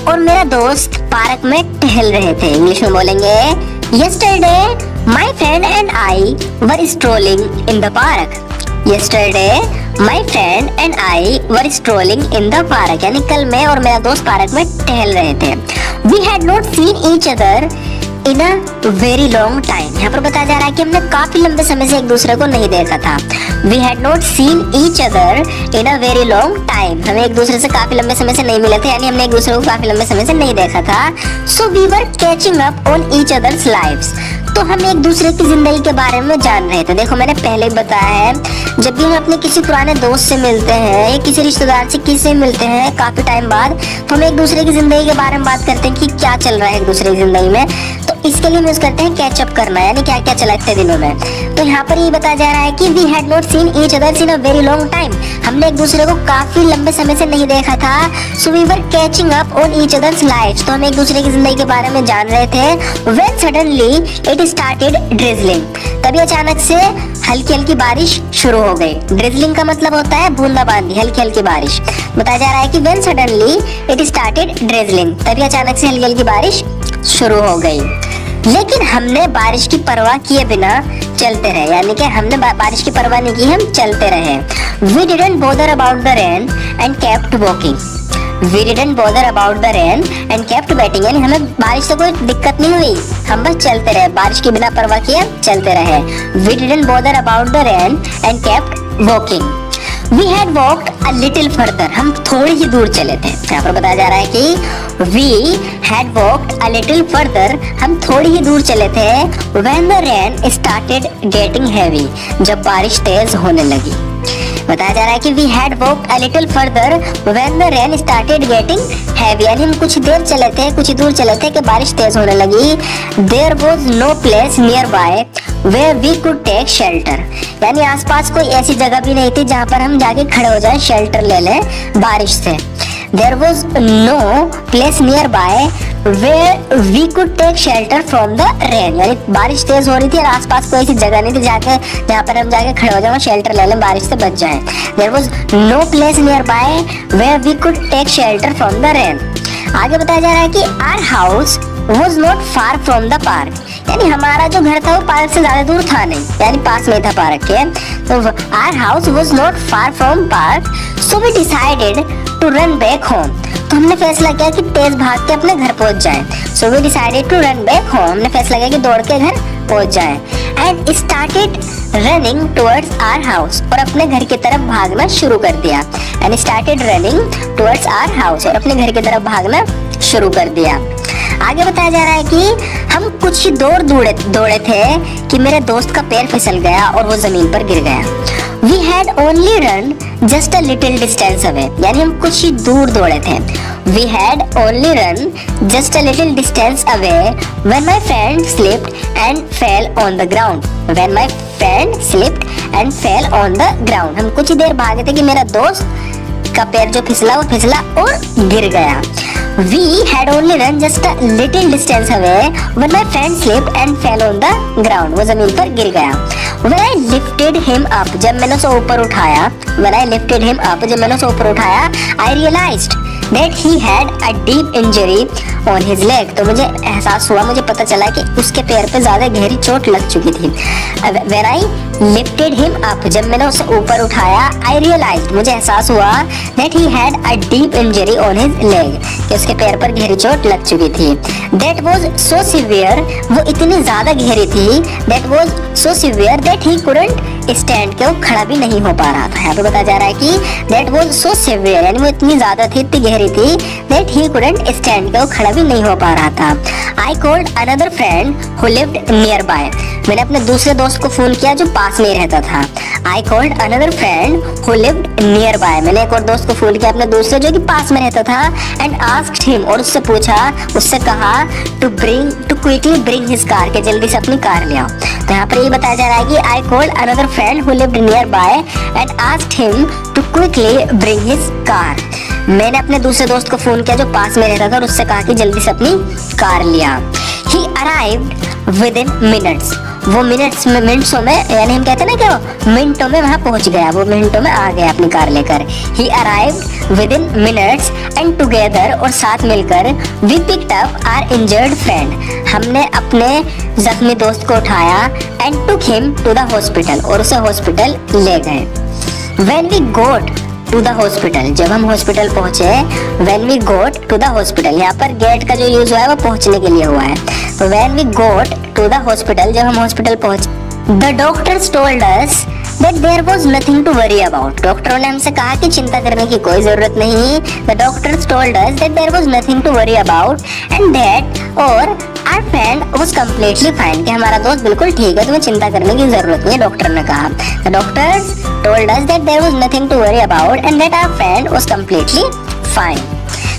और मेरा दोस्त पार्क में टहल रहे थे। इंग्लिश में बोलेंगे yesterday my friend and I were strolling in the park. Yesterday my friend and I were strolling in the park, यानी कल मैं और मेरा दोस्त पार्क में टहल रहे थे। We had not seen each other in a very long time. यहाँ पर बताया जा रहा है कि हमने काफी लंबे समय से एक दूसरे को नहीं देखा था। We had not seen each other in a very long time, हमें एक दूसरे से काफी लंबे समय से नहीं मिले थे, यानी हमने एक दूसरे को काफी लंबे समय से नहीं देखा था। So we were catching up on each other's lives, तो हम एक दूसरे की जिंदगी के बारे में जान रहे थे। देखो मैंने पहले ही बताया है, जब भी हम अपने किसी पुराने दोस्त से मिलते हैं या किसी रिश्तेदार से किसी मिलते हैं काफी टाइम बाद, तो हम एक दूसरे की जिंदगी के बारे में बात करते हैं कि क्या चल रहा है एक दूसरे की जिंदगी में। तो इसके लिए यूज करते हैं कैचअप करना, यानी क्या क्या चला इतने दिनों में। तो यहाँ पर ये बताया जा रहा है कि we had not seen each other in a very long time, हमने एक दूसरे को काफी लंबे समय से नहीं देखा था। So we were catching up on each other's lives, तो हम एक दूसरे की जिंदगी के बारे में जान रहे थे। When suddenly it started drizzling, तभी अचानक से हल्की हल्की बारिश शुरू हो गई। ड्रिजलिंग का मतलब होता है बूंदाबांदी, हल्की हल्की बारिश। बताया जा रहा है कि when suddenly it started drizzling, तभी अचानक से हल्की हल्की बारिश शुरू हो गई। लेकिन हमने बारिश की परवाह किए बिना चलते रहे, यानी कि हमने बारिश की परवाह नहीं की, हम चलते रहे। We didn't bother about the rain and kept walking. We didn't bother about the rain and kept waiting, यानी हमें बारिश से कोई दिक्कत नहीं हुई, हम बस चलते रहे, बारिश की बिना परवाह किए चलते रहे। We didn't bother about the rain and kept walking. We had walked a little further, हम थोड़ी ही दूर चले थे। यहाँ पर बताया जा रहा है कि we had walked a little further, हम थोड़ी ही दूर चले थे। When the rain started getting heavy, जब बारिश तेज होने लगी। बताया जा रहा है कि we had walked a little further when the rain started getting heavy, यानी हम कुछ देर चले थे, कुछ ही दूर चले थे कि बारिश तेज होने लगी। There was no place nearby where we could take shelter, यानी आसपास कोई ऐसी जगह भी नहीं थी जहाँ पर हम जाके खड़े हो जाएं, शेल्टर ले लें बारिश से। There was no place nearby where we could take shelter from the rain, यानी बारिश तेज हो रही थी और आसपास कोई ऐसी जगह नहीं थी जहाँ पर हम जाके खड़े हो जाएं, शेल्टर ले लें, बारिश से बच जाएं। There was no place nearby where we could take shelter from the rain. आगे बताया जा रहा है कि our house was not far from the park, यानी हमारा जो घर था वो पार्क से ज्यादा दूर था नहीं, यानी पास में था पार्क के। तो our house was not far from park, so we decided to run back home, तो हमने फैसला किया कि तेज भाग के अपने घर पहुंच जाएं। So we decided to run back home, हमने फैसला किया कि दौड़ के घर पहुंच जाएं। And started running towards our house, और अपने घर की तरफ भागना शुरू कर दिया। And started running towards our house, और अपने घर की तरफ भागना शुरू कर दिया। आगे बताया जा रहा है कि हम कुछ ही दौड़े थे कि मेरे दोस्त का पैर फिसल गया और वो जमीन पर गिर गया। We had only run just a little distance away, यानी हम कुछ ही दूर दौड़े थे। We had only run just a little distance away when my friend slipped and fell on the ground. When my friend slipped and fell on the ground, हम कुछ ही देर भागे थे कि मेरा दोस्त का पैर जो फिसला वो फिसला और गिर गया। We had only run just a little distance away when my friend slipped and fell on the ground, वो जमीन पर गिर गया। When I lifted him up, जब मैंने उसे ऊपर उठाया, when I lifted him up, जब मैंने उसे ऊपर उठाया, I realized that he had a deep injury on his leg, तो मुझे एहसास हुआ, मुझे पता चला कि उसके पैर पे ज्यादा गहरी चोट लग चुकी थी। When I lifted him up, जब मैंने उसे ऊपर उठाया, I realized, मुझे एहसास हुआ that he had a deep injury on his leg, कि उसके पैर पर गहरी चोट लग चुकी थी। That was so severe, वो इतनी ज्यादा गहरी थी, that was so severe that he couldn't stand, के वो खड़ा भी नहीं हो पा रहा था। यहाँ पे बताया जा रहा है कि that was so severe, यानी वो इतनी ज्यादा थी, इतनी गहरी थी, that he couldn't stand, के वो खड़ा भी नहीं हो पा रहा था। I called another friend who lived nearby, मैंने अपने दूसरे दोस्त को फोन किया जो पास में रहता था। I called another friend who lived nearby, मैंने एक और दोस्त को फोन किया अपने दूसरे जो कि पास में रहता था। And asked him, और उससे पूछा, उससे कहा to quickly bring his car, के जल्दी से अपनी कार ले आओ। तो यहाँ पर ये बताया जा रहा है कि I called another friend who lived nearby and asked him to quickly bring his car, मैंने अपने दूसरे दोस्त को फोन किया जो पास में रहता था और उससे कहा कि जल्दी से अपनी कार लिया। He arrived within minutes, वो मिनट्सों में, यानी हम कहते हैं ना कि वो मिनटों में वहाँ पहुँच गया, वो मिनटों में आ गया अपनी कार लेकर। He arrived within minutes and together, और साथ मिलकर we picked up our injured friend, हमने अपने जख्मी दोस्त को उठाया and took him to the hospital, और उसे हॉस्पिटल ले गए। When we got to the hospital, जब हम हॉस्पिटल पहुंचे, when we got to the hospital, यहाँ पर गेट का जो यूज हुआ है वो पहुंचने के लिए हुआ है। तो when we got to the hospital, जब हम हॉस्पिटल पहुंचे, the doctors told us that there was nothing to worry about, डॉक्टरों ने हमसे कहा कि चिंता करने की कोई जरूरत नहीं। The doctors told us that there was nothing to worry about and that, और our friend was completely fine, कि हमारा दोस्त बिल्कुल ठीक है, तुम्हें चिंता करने की जरूरत नहीं है, डॉक्टर ने कहा। The doctors told us that there was nothing to worry about and that our friend was completely fine.